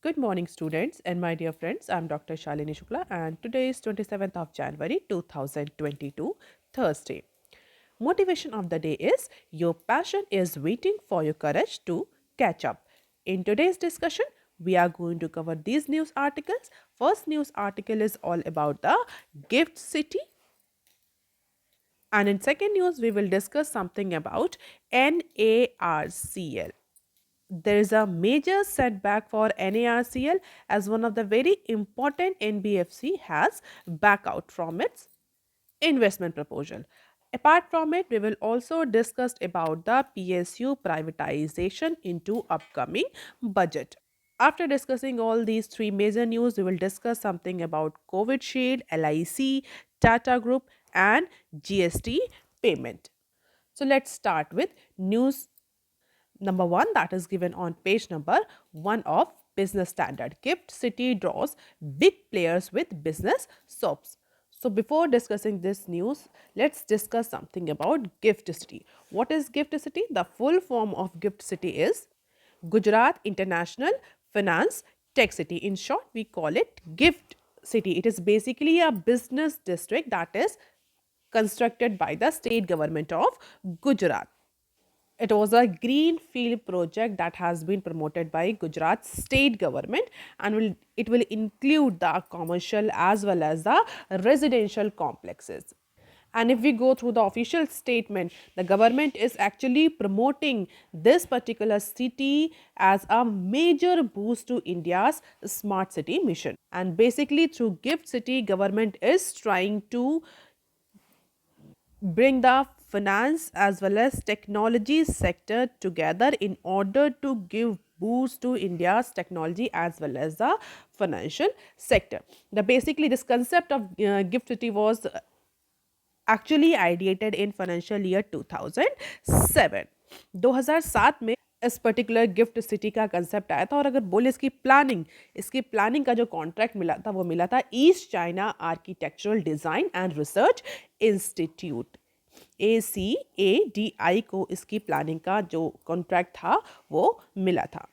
Good morning, students, and my dear friends. I'm Dr. Shalini Shukla, and today is 27th of January 2022, Thursday. Motivation of the day is your passion is waiting for your courage to catch up. In today's discussion, we are going to cover these news articles. First news article is all about the gift city, and in second news, we will discuss something about NARCL. There is a major setback for NARCL as one of the very important NBFC has back out from its investment proposal. Apart from it, we will also discuss about the PSU privatization into upcoming budget. After discussing all these three major news, we will discuss something about COVID Shield, LIC, Tata Group, and GST payment. So let's start with news number one that is given on page number one of Business Standard. Gift City draws big players with business soaps. So before discussing this news, let's discuss something about Gift City. What is Gift City? The full form of Gift City is Gujarat International Finance Tech City. In short, we call it Gift City. It is basically a business district that is constructed by the state government of Gujarat. It was a greenfield project that has been promoted by Gujarat state government, and it will include the commercial as well as the residential complexes. And if we go through the official statement, the government is actually promoting this particular city as a major boost to India's smart city mission. And basically through Gift City, government is trying to bring the finance as well as technology sector together in order to give boost to India's technology as well as the financial sector. The basically this concept of gift city was actually ideated in financial year 2007. 2007 में इस particular gift city का concept आया था, और अगर बोले इसकी planning का जो कॉन्ट्रैक्ट मिला था वो मिला था east China architectural design and research institute ACADI को इसकी प्लानिंग का जो कॉन्ट्रैक्ट था वो मिला था.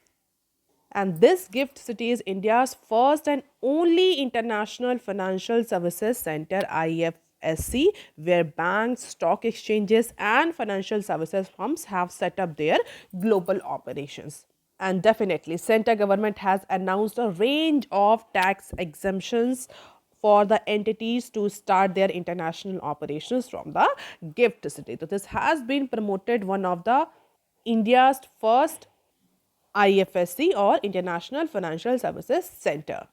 And this gift city is India's first and only international financial services center IFSC, where banks, stock exchanges, and financial services firms have set up their global operations. And definitely, center government has announced a range of tax exemptions for the entities to start their international operations from the gift city. So this has been promoted one of the India's first IFSC or International Financial Services Center.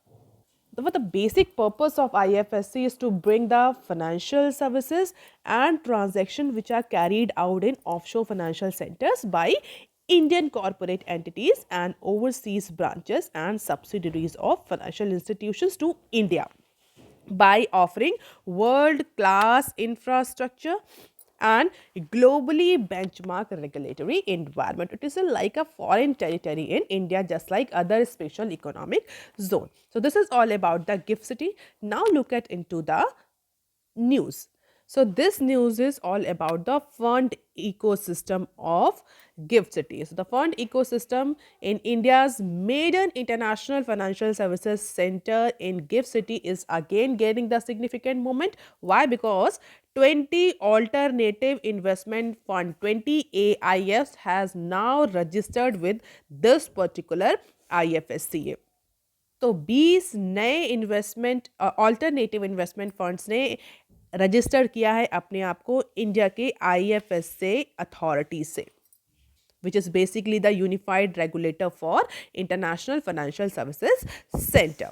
But the basic purpose of IFSC is to bring the financial services and transactions which are carried out in offshore financial centers by Indian corporate entities and overseas branches and subsidiaries of financial institutions to India by offering world class infrastructure and globally benchmark regulatory environment. It is like a foreign territory in India, just like other special economic zone. So this is all about the gift city. Now look at into the news. So this news is all about the fund ecosystem of Gift City. So the fund ecosystem in India's maiden international financial services center in Gift City is again gaining the significant moment. Why? Because 20 alternative investment fund 20 AIFs has now registered with this particular IFSCA. तो 20 नए investment alternative investment funds ने register किया है अपने आप को India के IFSC authority से, which is basically the unified regulator for international financial services center.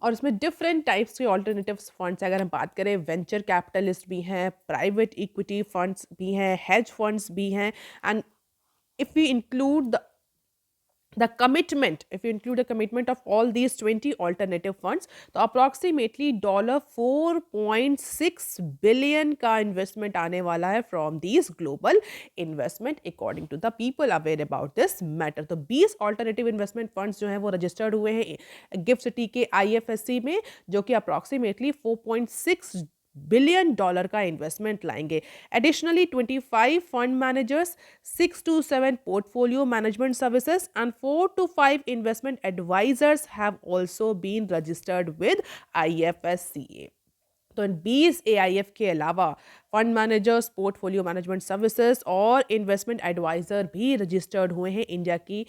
और इसमें डिफरेंट टाइप्स के ऑल्टरनेटिव फंड्स, अगर हम बात करें वेंचर कैपिटलिस्ट भी हैं, प्राइवेट इक्विटी फंड्स भी हैं, हेज फंड्स भी हैं, and if we include the commitment, if you include the commitment of all these 20 alternative funds, तो approximately $4.6 billion का investment आने वाला है from these global investment according to the people aware about this matter. तो 20 alternative investment funds जो हैं वो registered हुए हैं गिफ्ट सिटी के IFSC में, जो कि approximately $4.6 बिलियन डॉलर का इन्वेस्टमेंट लाएंगे। Additionally 25 fund managers, 6 to 7 portfolio management services and 4 to 5 investment advisors have also been registered with IFSCA। तो इन 20 AIF के अलावा fund managers, portfolio management services और इन्वेस्टमेंट एडवाइजर भी रजिस्टर्ड हुए हैं इंडिया की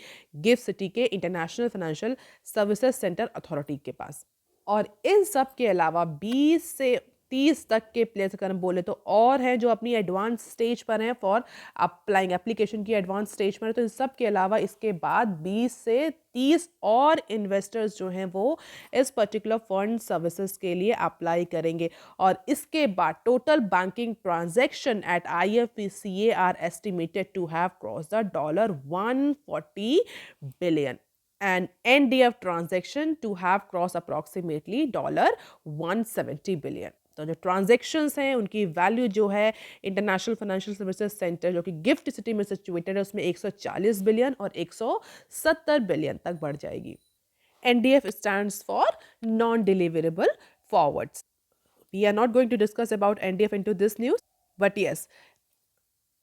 गिफ्ट सिटी के international financial services centre authority के पास। और इन सब के अलावा 20 से 30 तक के प्लेयर्स अगर हम बोले तो और हैं जो अपनी एडवांस स्टेज पर हैं फॉर अप्लाइंग एप्लीकेशन की एडवांस स्टेज पर है। तो इन सब के अलावा इसके बाद 20 से 30 और इन्वेस्टर्स जो हैं वो इस पर्टिकुलर फंड सर्विसेज के लिए अप्लाई करेंगे। और इसके बाद total banking transaction at IFPCA are estimated to have cross the $140 billion and NDF transaction to have crossed approximately $170 billion। तो जो ट्रांजेक्शन्स हैं उनकी वैल्यू जो है इंटरनेशनल फाइनेंशियल सर्विसेज सेंटर जो कि गिफ्ट सिटी में सिचुएटेड है उसमें 140 बिलियन और 170 बिलियन तक बढ़ जाएगी। NDF stands for non-deliverable forwards। We are not going to discuss about NDF into this news, but yes,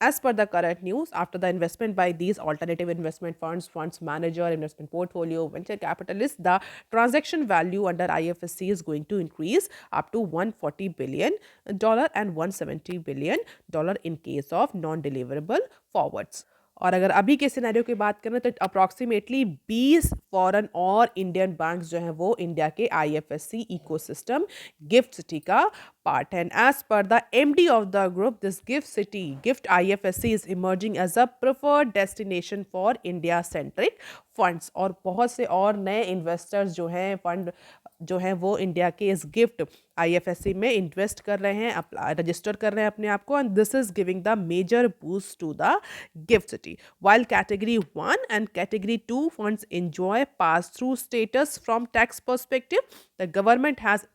as per the current news, after the investment by these alternative investment funds, funds manager, investment portfolio, venture capitalists, the transaction value under IFSC is going to increase up to $140 billion and $170 billion in case of non-deliverable forwards। और अगर अभी के scenario की बात करें तो approximately 20 foreign और Indian banks जो हैं वो इंडिया के IFSC इकोसिस्टम गिफ्ट सिटी का पार्ट है। And as per the MD of the group, this gift city gift IFSC is emerging as a preferred destination for India centric funds. और बहुत से और नए इन्वेस्टर्स जो हैं फंड जो हैं वो इंडिया के इस गिफ्ट IFSC में इन्वेस्ट कर रहे हैं, रजिस्टर कर रहे हैं अपने आप को। And this is giving the major boost to the gift city. While Category 1 and Category 2 funds enjoy pass-through status from tax perspective, the government has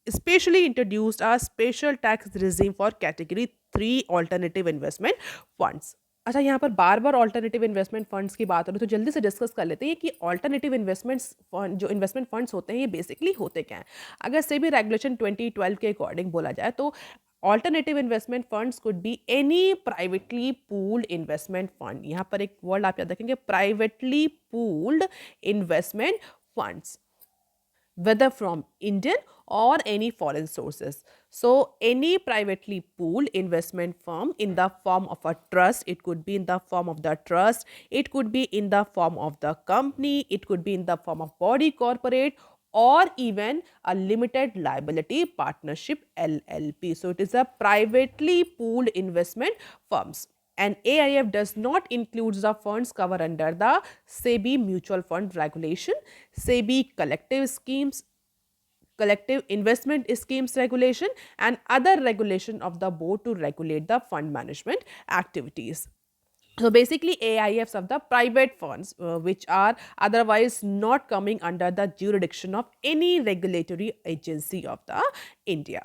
especially introduced a special tax regime for Category 3 alternative investment funds। अच्छा, यहाँ पर बार बार alternative investment funds की बात हो रही है तो जल्दी से डिस्कस कर लेते हैं कि ऑल्टरनेटिव इन्वेस्टमेंट्स फंड जो इन्वेस्टमेंट फंड्स होते हैं ये बेसिकली होते क्या हैं। अगर सेबी रेगुलेशन 2012 के अकॉर्डिंग बोला जाए तो alternative investment funds could be any privately pooled investment fund. यहाँ पर एक वर्ड आप याद रखेंगे, privately pooled investment funds, whether from Indian or any foreign sources। So any privately pooled investment firm in the form of a trust, it could be in the form of the trust, it could be in the form of the company, it could be in the form of body corporate or even a limited liability partnership LLP। So it is a privately pooled investment firms। And AIF does not include the funds covered under the SEBI mutual fund regulation, SEBI collective investment schemes regulation and other regulation of the board to regulate the fund management activities। So basically AIFs of the private funds which are otherwise not coming under the jurisdiction of any regulatory agency of the India।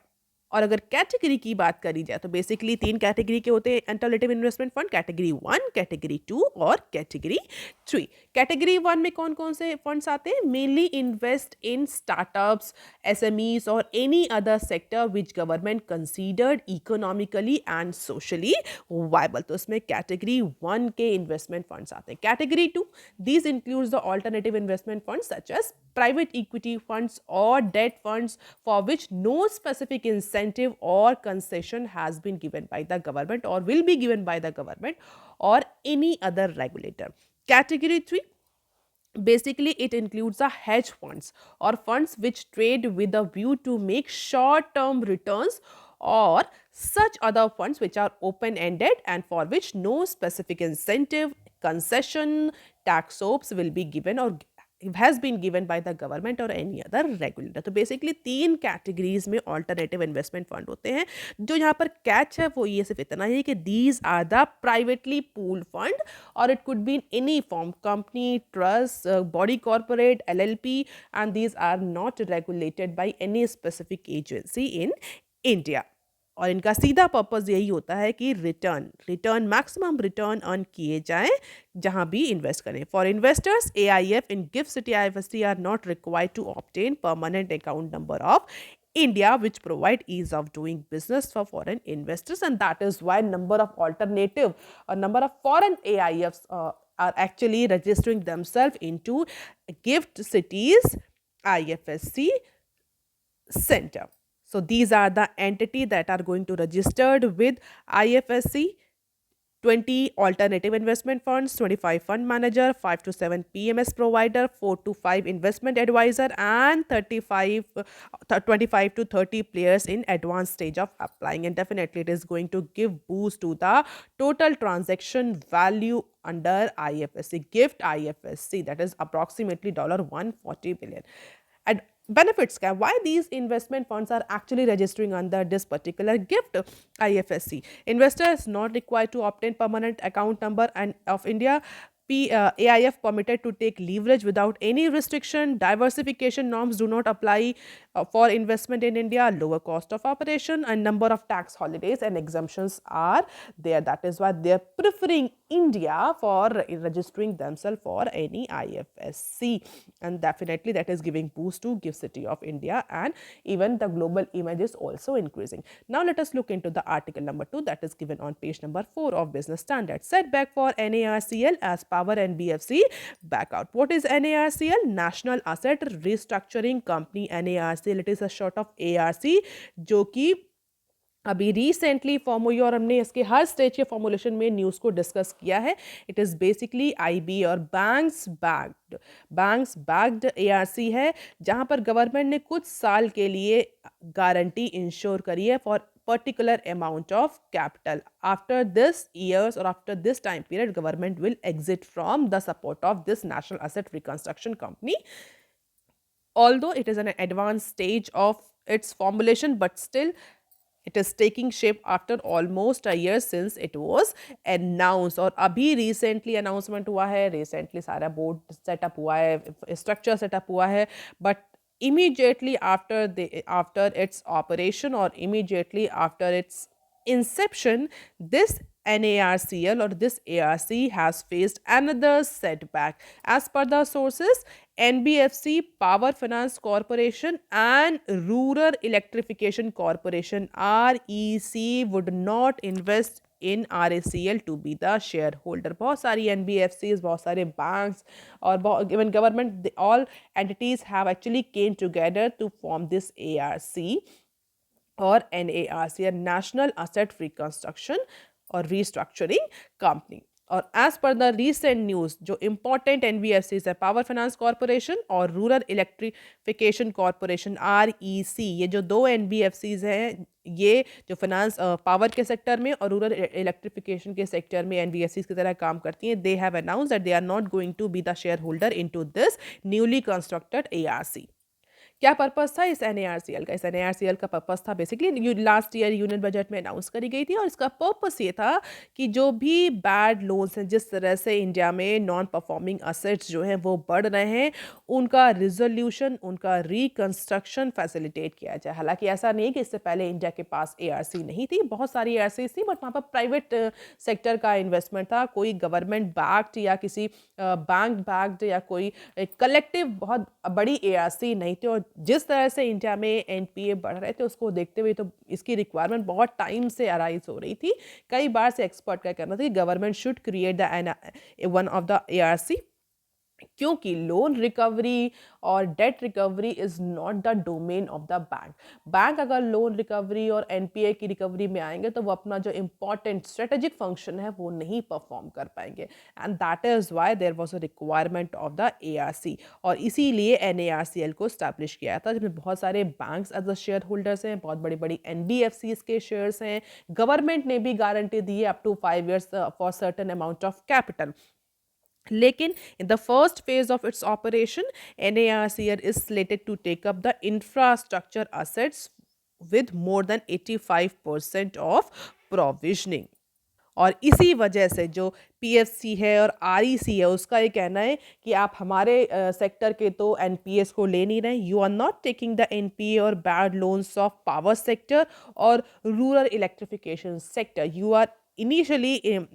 और अगर category की बात करी जाए तो basically 3 category के होते हैं alternative investment fund, category 1, category 2 और कैटेगरी 3। कैटेगरी 1 में कौन कौन से फंड्स आते हैं? Mainly invest in startups, SMEs और any other sector which government considered economically and socially viable. तो इसमें कैटेगरी 1 के इन्वेस्टमेंट फंड्स आते हैं। Category 2, these includes the alternative investment funds such as private equity funds or debt funds for which no specific incentive or concession has been given by the government or will be given by the government or any other regulator। Category 3, basically it includes the hedge funds or funds which trade with a view to make short term returns or such other funds which are open ended and for which no specific incentive, concession, tax soaps will be given or has been given by the government or any other regulator। तो basically 3 categories में alternative investment fund होते हैं। जो यहाँ पर catch है वो ये सिर्फ इतना ही कि these are the privately pooled fund और it could be in any form, company, trust, body corporate, LLP and these are not regulated by any specific agency in India. और इनका सीधा पर्पस यही होता है कि रिटर्न मैक्सिमम रिटर्न अर्न किए जाएं जहां भी इन्वेस्ट करें। For investors AIF in gift city IFSC are not required to obtain permanent account number of India, which provide ease of doing business for foreign investors, and that is why number of alternative, a number of foreign AIFs are actually registering themselves into gift cities IFSC center. So these are the entity that are going to registered with IFSC: 20 alternative investment funds, 25 fund manager, 5 to 7 PMS provider, 4 to 5 investment advisor, and 25 to 30 players in advanced stage of applying. And definitely it is going to give boost to the total transaction value under IFSC, gift IFSC, that is approximately $140 billion. And benefits scam, why these investment funds are actually registering under this particular gift IFSC. Investors not required to obtain permanent account number and of India. AIF permitted to take leverage without any restriction. Diversification norms do not apply for investment in India. Lower cost of operation and number of tax holidays and exemptions are there. That is why they are preferring India for registering themselves for any IFSC, and definitely that is giving boost to gift city of India, and even the global image is also increasing. Now let us look into the article number 2 that is given on page number 4 of Business Standard. Setback for NARCL as Power NBFC back out. What is NARCL? National Asset Restructuring Company, NARCL. It is a short of ARC, जो कि अभी recently form हुई और हमने इसके हर stage के formulation में news को डिस्कस किया है. इट इज़ बेसिकली आईबी और बैंक्स बैक्ड एआरसी है, जहां पर गवर्नमेंट ने कुछ साल के लिए गारंटी इंश्योर करी है for particular amount of capital. After this years or after this time period, government will exit from the support of this National Asset Reconstruction Company. Although it is an advanced stage of its formulation, but still it is taking shape after almost a year since it was announced. और अभी recently announcement हुआ है, recently सारा board setup हुआ है, structure setup हुआ है, but immediately after its operation or immediately after its inception, this NARCL or this ARC has faced another setback. As per the sources, NBFC, Power Finance Corporation, and Rural Electrification Corporation REC would not invest in RACL to be the shareholder. बहुत सारी NBFCs, बहुत सारे banks और even government, all entities have actually came together to form this ARC or NARC, National Asset Reconstruction or Restructuring Company. और as per the recent news जो important NBFCs है, power finance corporation और rural electrification corporation REC, ये जो दो NBFCs हैं, ये जो फाइनेंस पावर के सेक्टर में और रूरल इलेक्ट्रिफिकेशन के सेक्टर में एनबीएफसीज की तरह काम करती हैं, they have announce that they are not going to be the share holder into this newly constructed ARC. क्या पर्पस था इस NARCL का? इस NARCL का पर्पस था basically last year union budget में अनाउंस करी गई थी, और इसका पर्पस ये था कि जो भी बैड लोन्स हैं, जिस तरह से इंडिया में नॉन परफॉर्मिंग असेट्स जो हैं वो बढ़ रहे हैं, उनका रिजोल्यूशन, उनका रिकंस्ट्रक्शन फैसिलिटेट किया जाए. हालांकि ऐसा नहीं कि इससे पहले इंडिया के पास ARC नहीं थी, बहुत सारी ARC थी, बट वहाँ पर प्राइवेट सेक्टर का इन्वेस्टमेंट था, कोई गवर्नमेंट बैक्ड या किसी बैंक बैक्ड या कोई कलेक्टिव बहुत बड़ी ARC नहीं थी. और जिस तरह से इंडिया में NPA बढ़ रहे थे, उसको देखते हुए तो इसकी रिक्वायरमेंट बहुत टाइम से अराइज हो रही थी. कई बार से एक्सपर्ट का कहना था कि government should create the one of the ARC, क्योंकि लोन रिकवरी और date recovery is not the domain of the bank अगर लोन रिकवरी और NPA की रिकवरी में आएंगे तो वो अपना जो इंपॉर्टेंट स्ट्रेटेजिक फंक्शन है वो नहीं परफॉर्म कर पाएंगे, and that is why there was a requirement of the ARC. और इसीलिए NARCL को स्टैब्लिश किया था, जिसमें बहुत सारे banks as a share holders हैं, बहुत बड़ी बड़ी NBFCs के शेयर्स हैं, गवर्नमेंट ने भी गारंटी दी है up to 5 years for certain amount of capital. लेकिन in the first phase of its operation, NARCL is slated to take up the infrastructure assets with more than 85% of provisioning. और इसी वजह से जो PFC है और REC है, उसका ये कहना है कि आप हमारे सेक्टर के तो NPAs को ले नहीं रहे, you are not taking the NPA और bad loans of power sector और rural electrification sector, you are initially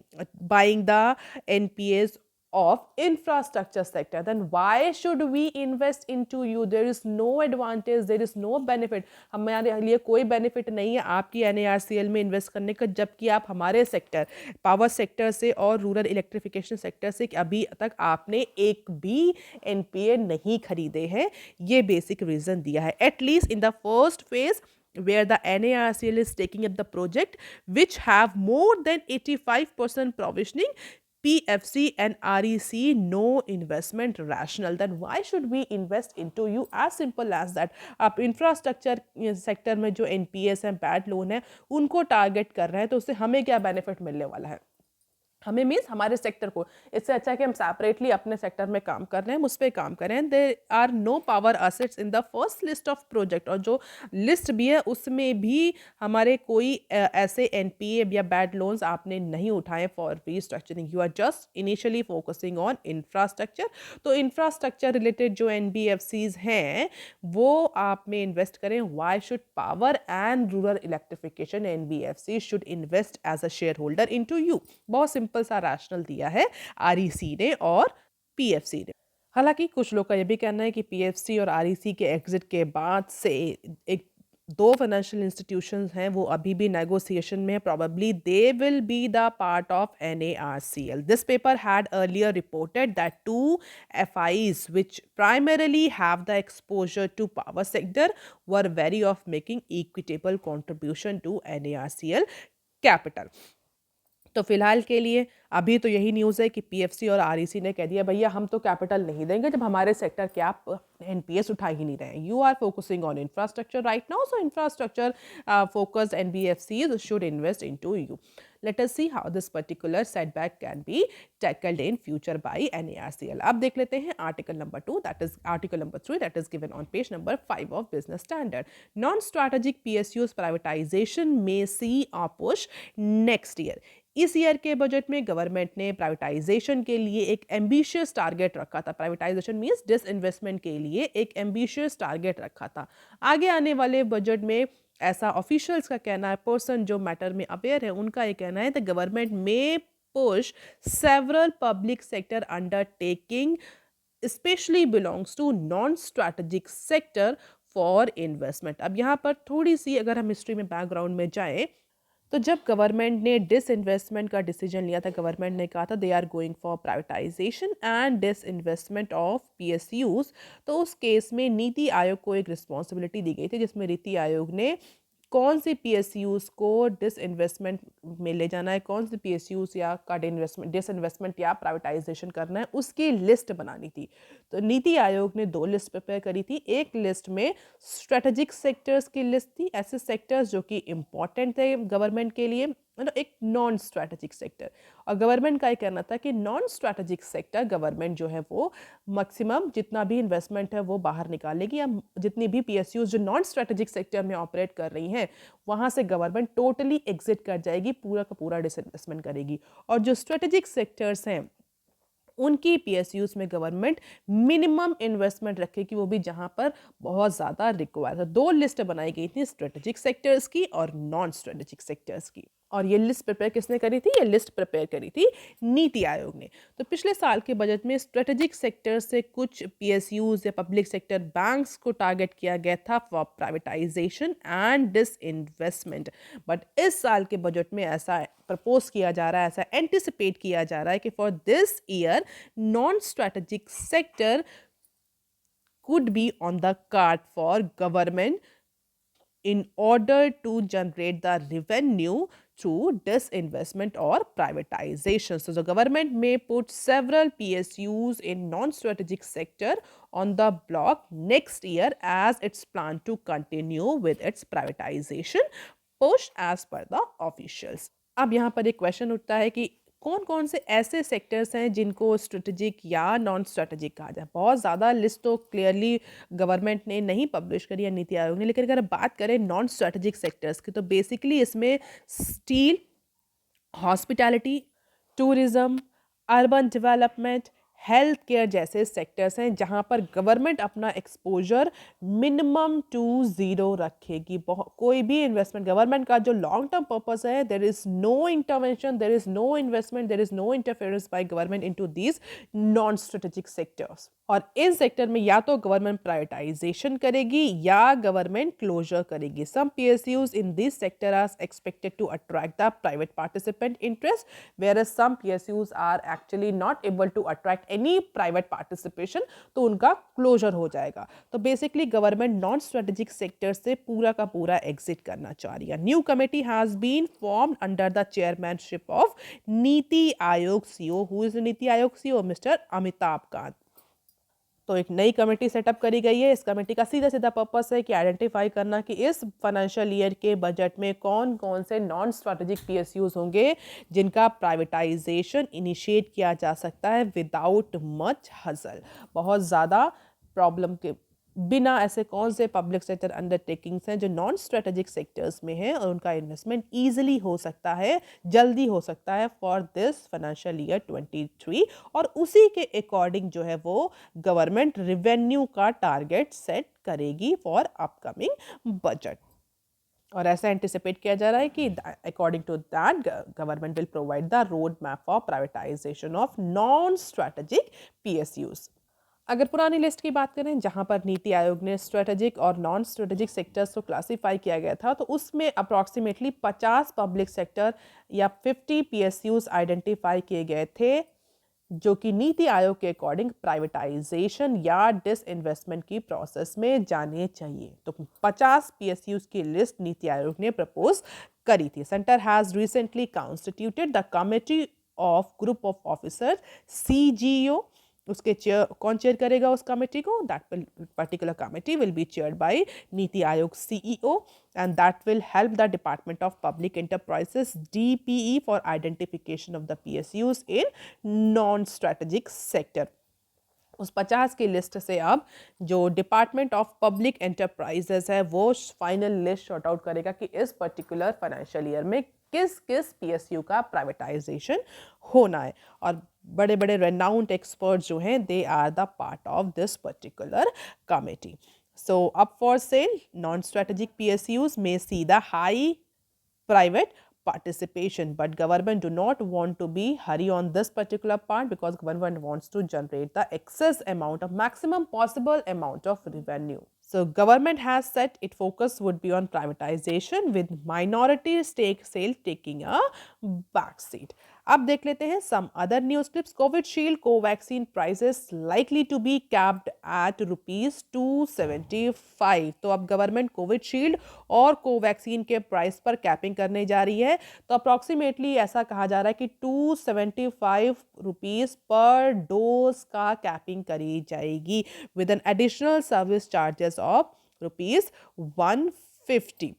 buying the NPAs of infrastructure sector, then why should we invest into you? There is no advantage, there is no benefit. हमारे लिए कोई benefit नहीं है आपकी NARCL में invest करने का, जबकि आप हमारे सेक्टर पावर सेक्टर से और रूरल इलेक्ट्रिफिकेशन सेक्टर से अभी तक आपने एक भी NPA नहीं खरीदे हैं. ये बेसिक रीजन दिया है. At least in the first phase where the NARCL is taking up the project which have more than 85% provisioning, PFC and REC no investment rational, then why should we invest into you? As simple as that. आप infrastructure sector में जो NPS हैं, bad loan है, उनको target कर रहे हैं, तो उससे हमें क्या बेनिफिट मिलने वाला है? हमें मीन्स हमारे सेक्टर को. इससे अच्छा है कि हम सेपरेटली अपने सेक्टर में काम कर रहे हैं, हम उस पर काम कर रहे हैं. There are no power assets in the first list of project, और जो लिस्ट भी है उसमें भी हमारे कोई ऐसे NPA या बैड लोन्स आपने नहीं उठाए for restructuring. You are just initially focusing on infrastructure. तो इंफ्रास्ट्रक्चर रिलेटेड जो NBFCs हैं वो आप में इन्वेस्ट करें. Why should power and rural electrification NBFC should invest as a share holder into you? बहुत सिंपल सा रैशनल दिया है REC ने और PFC ने. हालांकि कुछ लोग का यह भी कहना है कि PFC और REC के एग्जिट के बाद से एक दो फाइनेंशियल इंस्टीट्यूशंस हैं वो अभी भी नेगोशिएशन में. probably they will be the part of NARCL. This paper had earlier reported that two FIs which primarily have the exposure to power sector were wary of making equitable contribution to NARCL capital. तो फिलहाल के लिए अभी तो यही news है कि PFC और REC ने कह दिया भैया हम तो कैपिटल नहीं देंगे जब हमारे सेक्टर के आप NPS उठा ही नहीं रहे हैं. You are focusing on infrastructure right now, so infrastructure focused NBFCs should invest into you. Let us see how this particular setback can be tackled in future by NARCL. अब देख लेते हैं article number 2, that is article number 3, that is given on page number 5 of business standard. Non-strategic PSUs privatization may see a push next year. इस year के budget में government ने privatisation के लिए एक एम्बिशियस टारगेट रखा था. प्राइवेटाइजेशन मींस डिसइन्वेस्टमेंट के लिए एक एम्बिशियस टारगेट रखा था. आगे आने वाले बजट में ऐसा ऑफिशियल्स का कहना है, पर्सन जो मैटर में अवेयर है उनका ये कहना है the government may push several public sector undertaking specially belongs to non strategic sector for investment. अब यहाँ पर थोड़ी सी अगर हम हिस्ट्री में बैकग्राउंड में जाएं तो जब गवर्नमेंट ने डिसइन्वेस्टमेंट का डिसीजन लिया था, गवर्नमेंट ने कहा था they are going for privatization and disinvestment of PSUs. तो उस केस में नीति आयोग को एक रिस्पॉन्सिबिलिटी दी गई थी जिसमें नीति आयोग ने कौन सी PSUs को डिसइन्वेस्टमेंट में ले जाना है, कौन सी PSUs या का डिसइन्वेस्टमेंट या प्राइवेटाइजेशन करना है, उसकी लिस्ट बनानी थी. तो नीति आयोग ने 2 लिस्ट प्रिपेयर करी थी. एक लिस्ट में स्ट्रेटेजिक सेक्टर्स की लिस्ट थी, ऐसे सेक्टर्स जो कि इम्पॉर्टेंट थे गवर्नमेंट के लिए, मतलब एक नॉन स्ट्रैटेजिक सेक्टर. और गवर्नमेंट का ये कहना था कि नॉन स्ट्रैटेजिक सेक्टर गवर्नमेंट जो है वो मैक्सिमम जितना भी इन्वेस्टमेंट है वो बाहर निकालेगी, या जितनी भी PSUs जो नॉन स्ट्रैटेजिक सेक्टर में ऑपरेट कर रही हैं वहाँ से गवर्नमेंट टोटली एग्जिट कर जाएगी, पूरा का पूरा डिसइन्वेस्टमेंट करेगी. और जो स्ट्रैटेजिक सेक्टर्स हैं उनकी PSUs में गवर्नमेंट मिनिमम इन्वेस्टमेंट रखेगी, वो भी जहाँ पर बहुत ज़्यादा रिक्वायर्ड है. 2 लिस्ट बनाई गई थी स्ट्रेटेजिक सेक्टर्स की और नॉन स्ट्रेटेजिक सेक्टर्स की. और ये लिस्ट प्रिपेयर किसने करी थी? ये लिस्ट प्रिपेयर करी थी नीति आयोग ने. तो पिछले साल के बजट में स्ट्रेटेजिक सेक्टर से कुछ PSUs या पब्लिक सेक्टर बैंक्स को टारगेट किया गया था for privatization and disinvestment. But इस साल के बजट में ऐसा प्रपोज किया जा रहा है, ऐसा एंटिसिपेट किया जा रहा है कि for this year non strategic sector could be on the card for government in order to generate the revenue through disinvestment or privatization. So the government may put several PSUs in non-strategic sector on the block next year as it's planned to continue with its privatization push as per the officials. अब यहाँ पर एक question उठता है कि कौन कौन से ऐसे सेक्टर्स हैं जिनको स्ट्रेटेजिक या नॉन स्ट्रेटेजिक कहा जाए. बहुत ज़्यादा लिस्ट तो क्लियरली गवर्नमेंट ने नहीं पब्लिश करी या नीति आयोग ने, लेकिन अगर बात करें नॉन स्ट्रेटेजिक सेक्टर्स की तो बेसिकली इसमें steel, hospitality, tourism, urban development, health care जैसे सेक्टर्स हैं जहां पर गवर्नमेंट अपना एक्सपोजर मिनिमम टू ज़ीरो रखेगी। कोई भी इन्वेस्टमेंट गवर्नमेंट का जो लॉन्ग टर्म पर्पस है, there is no intervention, there is no investment, there is no interference by government into these non strategic sectors. और इन सेक्टर में या तो गवर्नमेंट प्राइवेटाइजेशन करेगी या गवर्नमेंट क्लोजर करेगी। सम PSUs in this sector are expected to attract the private participant interest, whereas some PSUs are actually not able to attract any private participation, तो उनका क्लोजर हो जाएगा। तो basically government non strategic sector से पूरा का पूरा एग्जिट करना चाह रही है। New committee has been formed under the chairmanship of NITI Aayog CEO। Who is नीति आयोग CEO? मिस्टर अमिताभ कांत। तो एक नई कमेटी सेटअप करी गई है। इस कमेटी का सीधा सीधा पर्पस है कि आइडेंटिफाई करना कि इस फाइनेंशियल ईयर के बजट में कौन कौन से नॉन स्ट्रेटेजिक PSUs होंगे जिनका प्राइवेटाइजेशन इनिशिएट किया जा सकता है विदाउट मच हसल। बहुत ज़्यादा प्रॉब्लम के बिना ऐसे कौन से पब्लिक सेक्टर अंडरटेकिंग्स हैं जो नॉन स्ट्रेटेजिक सेक्टर्स में हैं और उनका इन्वेस्टमेंट ईजिली हो सकता है, जल्दी हो सकता है फॉर दिस फाइनेंशियल ईयर 23। और उसी के अकॉर्डिंग जो है वो गवर्नमेंट रिवेन्यू का टारगेट सेट करेगी फॉर अपकमिंग बजट। और ऐसा एंटिसिपेट किया जा रहा है कि according to that government will provide the road map for privatization of non strategic PSUs। अगर पुरानी लिस्ट की बात करें जहां पर नीति आयोग ने स्ट्रेटेजिक और नॉन स्ट्रेटेजिक सेक्टर्स को क्लासीफाई किया गया था, तो उसमें अप्रॉक्सीमेटली 50 पब्लिक सेक्टर या 50 PSUs आइडेंटिफाई किए गए थे जो कि नीति आयोग के अकॉर्डिंग प्राइवेटाइजेशन या डिसइन्वेस्टमेंट की प्रोसेस में जाने चाहिए। तो 50 PSUs की लिस्ट नीति आयोग ने प्रपोज करी थी। Centre has recently constituted the committee of group of officers CGO। उसके चेयर कौन चेयर करेगा उस कमेटी को? That particular committee will be chaired by नीति Aayog CEO and that will help the Department of Public Enterprises DPE for identification of the PSUs in non-strategic sector। उस 50 की list से अब जो डिपार्टमेंट ऑफ पब्लिक एंटरप्राइजेस है वो final list short out करेगा कि इस पर्टिकुलर फाइनेंशियल ईयर में किस किस PSU का प्राइवेटाइजेशन होना है। और बड़े बड़े रेनाउंड एक्सपर्ट्स जो हैं they are the part of this particular committee. So up for sale non strategic PSUs may see the high private participation, but government do not want to be hurry on this particular part because government wants to generate the excess amount of maximum possible amount of revenue. So government has said its focus would be on privatization with minority stake sale taking a backseat. अब देख लेते हैं some other news clips. Covishield Covaxin prices likely to be capped at ₹275। तो अब government Covishield और Covaxin के price पर capping करने जा रही है। तो अप्रॉक्सीमेटली ऐसा कहा जा रहा है कि ₹275 पर डोज का कैपिंग करी जाएगी with an additional service charges of ₹150।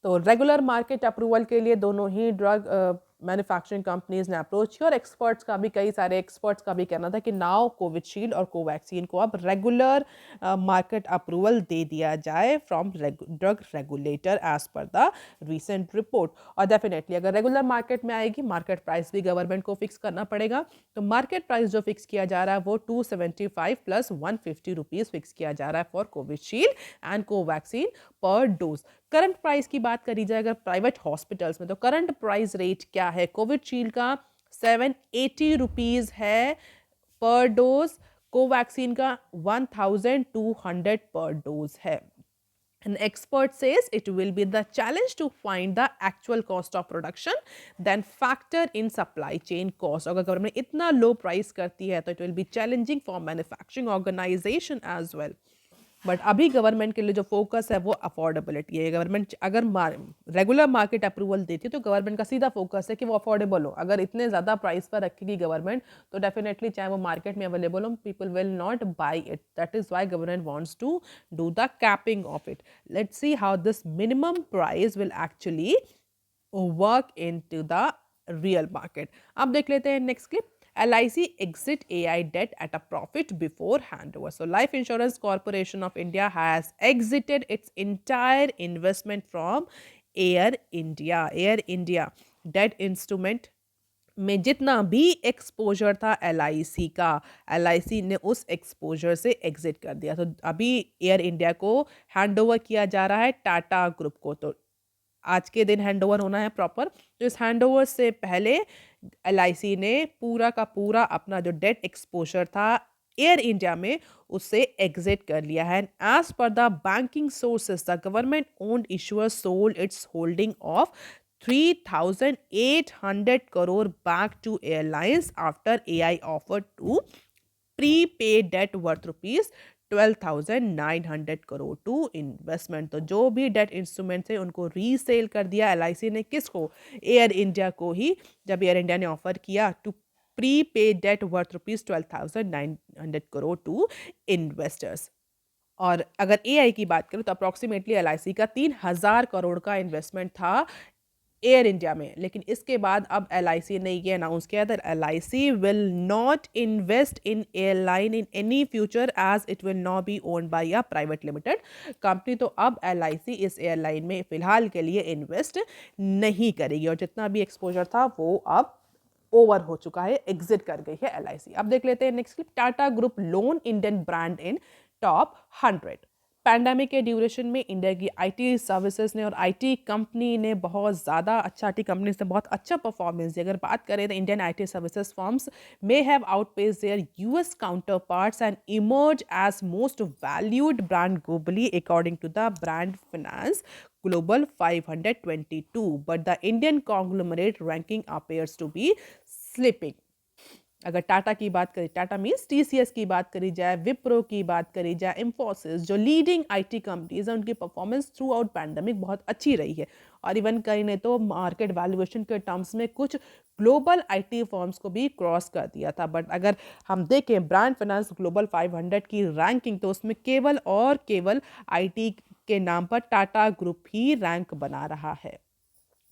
तो रेगुलर मार्केट अप्रूवल के लिए दोनों ही ड्रग मैन्युफैक्चरिंग कंपनीज ने अप्रोच किया और एक्सपर्ट्स का भी कई सारे एक्सपर्ट्स का भी कहना था कि नाउ कोविशील्ड और कोवैक्सीन को अब रेगुलर मार्केट अप्रूवल दे दिया जाए from drug regulator as per the recent report. और डेफिनेटली अगर रेगुलर मार्केट में आएगी मार्केट प्राइस भी गवर्नमेंट को फिक्स करना पड़ेगा। तो मार्केट प्राइस जो फिक्स किया जा रहा है वो ₹275 + ₹150 फिक्स किया जा रहा है फॉर कोविशील्ड एंड कोवैक्सीन पर डोज। करंट प्राइस की बात करी जाए अगर प्राइवेट हॉस्पिटल्स में, तो करंट प्राइस रेट क्या है? कोविशील्ड का ₹780 है पर डोज, कोवैक्सीन का 1200 पर डोज है। An expert says it will be the challenge to find the actual cost of production, then factor in supply chain cost. अगर गवर्नमेंट इतना लो प्राइस करती है तो it will be challenging for manufacturing organization as well. But अभी government के लिए जो focus है वो अफोर्डेबिलिटी है। गवर्नमेंट अगर रेगुलर मार्केट अप्रूवल देती है तो गवर्नमेंट का सीधा फोकस है कि वो अफोर्डेबल हो। अगर इतने ज़्यादा प्राइस पर रखेगी गवर्नमेंट तो डेफिनेटली चाहे वो मार्केट में अवेलेबल हो people will not buy it. That is why government wants to do the capping of it. Let's see how this minimum price will actually work into the real market. अब देख लेते हैं next clip. LIC exit AI debt at a profit before handover. So Life Insurance Corporation of India has exited its entire investment from Air India. Air India debt instrument में जितना भी exposure था LIC का, LIC ने उस exposure से exit कर दिया। तो अभी एयर इंडिया को हैंडओवर किया जा रहा है टाटा ग्रुप को। तो आज के दिन हैंडओवर होना है प्रॉपर। तो इस हैंडओवर से पहले LIC ने पूरा का पूरा अपना जो डेट एक्सपोजर था एयर इंडिया में, उससे एग्जिट कर लिया है। As per the banking sources the government owned issuer sold its holding of 3,800 crore back to airlines after AI offered to prepay debt worth rupees 12,900 crore to investment. तो जो भी debt instrument थे उनको resale कर दिया LIC ने, किसको? Air India को ही। जब एयर इंडिया ने ऑफर किया to prepay debt worth rupees 12,900 crore to investors. और अगर AI की बात करूं तो अप्रॉक्सीमेटली LIC का 3,000 करोड़ का इन्वेस्टमेंट था एयर इंडिया में। लेकिन इसके बाद अब LIC ने ये अनाउंस किया that LIC will not invest in airline in any future as it will not be owned by a private limited company। तो अब LIC इस एयरलाइन में फिलहाल के लिए इन्वेस्ट नहीं करेगी और जितना भी एक्सपोजर था वो अब ओवर हो चुका है, एग्जिट कर गई है LIC। अब देख लेते हैं next clip. Tata group loan Indian brand इन टॉप 100। पैंडेमिक के ड्यूरेशन में इंडिया की IT सर्विसेज ने और IT कंपनी ने बहुत ज़्यादा अच्छा, IT कंपनीज ने बहुत अच्छा परफॉर्मेंस दी। अगर बात करें तो Indian IT services firms may have outpaced their US counterparts and emerge as most valued brand globally according to the brand finance Global 522, but the Indian conglomerate ranking appears to be slipping। अगर टाटा की बात करें, Tata means TCS की बात करी जाए, विप्रो की बात करी जाए, इंफोसिस, जो लीडिंग IT कंपनीज हैं, उनकी परफॉर्मेंस थ्रू आउट पैंडमिक बहुत अच्छी रही है। और इवन कहीं ने तो मार्केट वैल्यूएशन के टर्म्स में कुछ ग्लोबल IT फर्म्स को भी क्रॉस कर दिया था। बट अगर हम देखें ब्रांड फाइनेंस ग्लोबल 500 की रैंकिंग, तो उसमें केवल और केवल IT के नाम पर टाटा ग्रुप ही रैंक बना रहा है।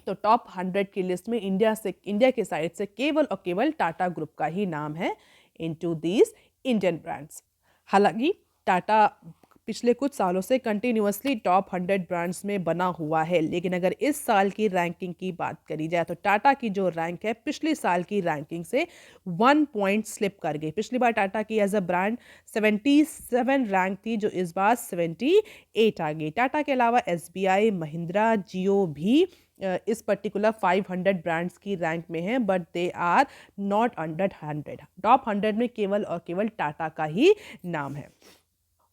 तो टॉप 100 की लिस्ट में इंडिया के साइड से केवल और केवल टाटा ग्रुप का ही नाम है इनटू दीज इंडियन ब्रांड्स। हालांकि टाटा पिछले कुछ सालों से कंटिन्यूअसली टॉप 100 ब्रांड्स में बना हुआ है, लेकिन अगर इस साल की रैंकिंग की बात करी जाए तो टाटा की जो रैंक है पिछले साल की रैंकिंग से 1 पॉइंट स्लिप कर गई। पिछली बार टाटा की एज अ ब्रांड 77 रैंक थी, जो इस बार 78 आ गई। टाटा के अलावा SBI, महिंद्रा, जियो भी इस पर्टिकुलर 500 ब्रांड्स की रैंक में हैं, but they are not under 100। Top 100 में केवल और केवल टाटा का ही नाम है।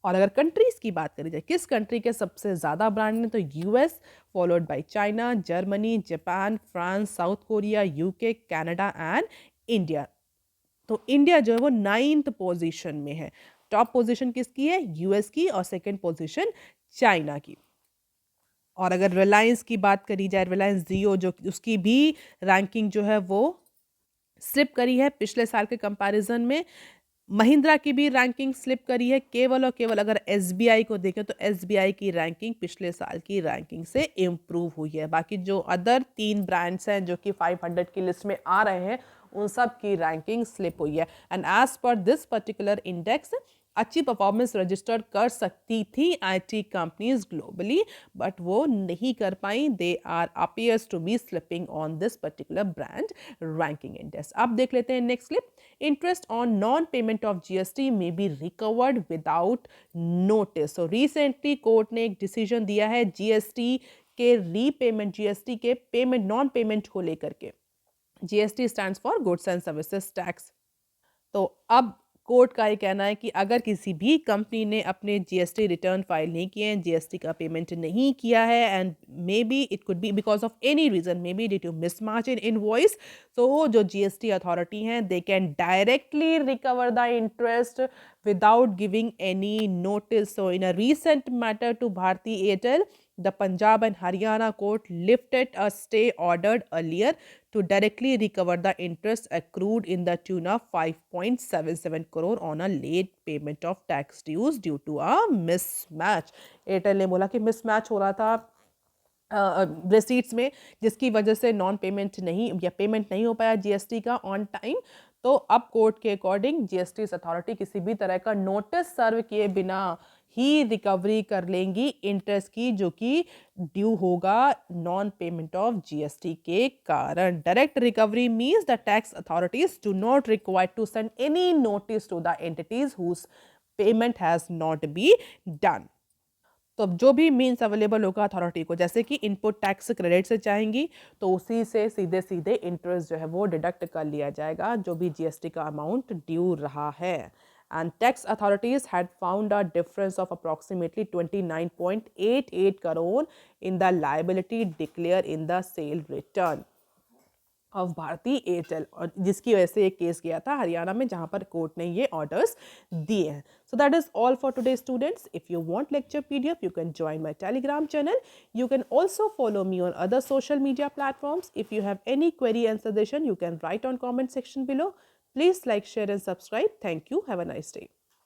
और अगर कंट्रीज की बात करी जाए, किस कंट्री के सबसे ज़्यादा ब्रांड हैं, तो US followed by China, Germany, Japan, France, south Korea, UK, Canada and India. तो इंडिया जो है वो 9th पोजीशन में है। टॉप पोजीशन किसकी है? US की, और सेकंड पोजीशन चाइना की। और अगर रिलायंस की बात करी जाए, रिलायंस जियो, जो उसकी भी रैंकिंग जो है वो स्लिप करी है पिछले साल के कंपैरिजन में। महिंद्रा की भी रैंकिंग स्लिप करी है। केवल और केवल अगर SBI को देखें तो SBI की रैंकिंग पिछले साल की रैंकिंग से इम्प्रूव हुई है। बाकी जो अदर 3 ब्रांड्स हैं जो कि 500 की लिस्ट में आ रहे हैं, उन सब की रैंकिंग स्लिप हुई है। And as per this particular index अच्छी परफॉर्मेंस रजिस्टर कर सकती थी IT कंपनीज ग्लोबली, बट वो नहीं कर पाई। They are appears to be slipping on this particular brand ranking index. अब देख लेते हैं next clip. Interest on non payment of GST may be recovered without notice. So recently court ने एक डिसीजन दिया है GST के रीपेमेंट, GST के पेमेंट, नॉन पेमेंट को लेकर के। GST stands for goods and services tax. तो अब कोर्ट का ये कहना है कि अगर किसी भी कंपनी ने अपने GST रिटर्न फाइल नहीं किए हैं, GST का पेमेंट नहीं किया है, and may be it could be because of any reason, may be due to mismatch in invoice, तो जो GST अथॉरिटी हैं they can directly recover the interest without giving any notice. So in a recent matter to Bharti Airtel, the Punjab and Haryana court lifted a stay ordered earlier to directly recover the interest accrued in the tune of 5.77 crore on a late payment of tax dues due to a mismatch। Airtel ने बोला कि mismatch हो रहा था receipts में, जिसकी वजह से नॉन पेमेंट नहीं या पेमेंट नहीं हो पाया GST का ऑन टाइम। तो अब कोर्ट के अकॉर्डिंग GST अथॉरिटी किसी भी तरह का नोटिस सर्व किए बिना ही रिकवरी कर लेंगी इंटरेस्ट की जो कि ड्यू होगा नॉन पेमेंट ऑफ जीएसटी के कारण. Direct recovery means the tax authorities do not require to send any notice to the entities whose payment has not be done. तो अब जो भी मीन्स अवेलेबल होगा अथॉरिटी को, जैसे कि इनपुट टैक्स क्रेडिट से चाहेंगी तो उसी से सीधे सीधे इंटरेस्ट जो है वो डिडक्ट कर लिया जाएगा जो भी जीएसटी का अमाउंट ड्यू रहा है. And tax authorities had found a difference of approximately 29.88 crore in the liability declare in the sale return of Bharti Airtel, और जिसकी वजह से एक केस गया था हरियाणा में जहां पर कोर्ट ने ये ऑर्डर्स दिए हैं. So that is all for today students. If you want lecture PDF you can join my telegram channel. You can also follow me on other social media platforms. If you have any query and suggestion you can write on comment section below. Please like, share and subscribe. Thank you. Have a nice day.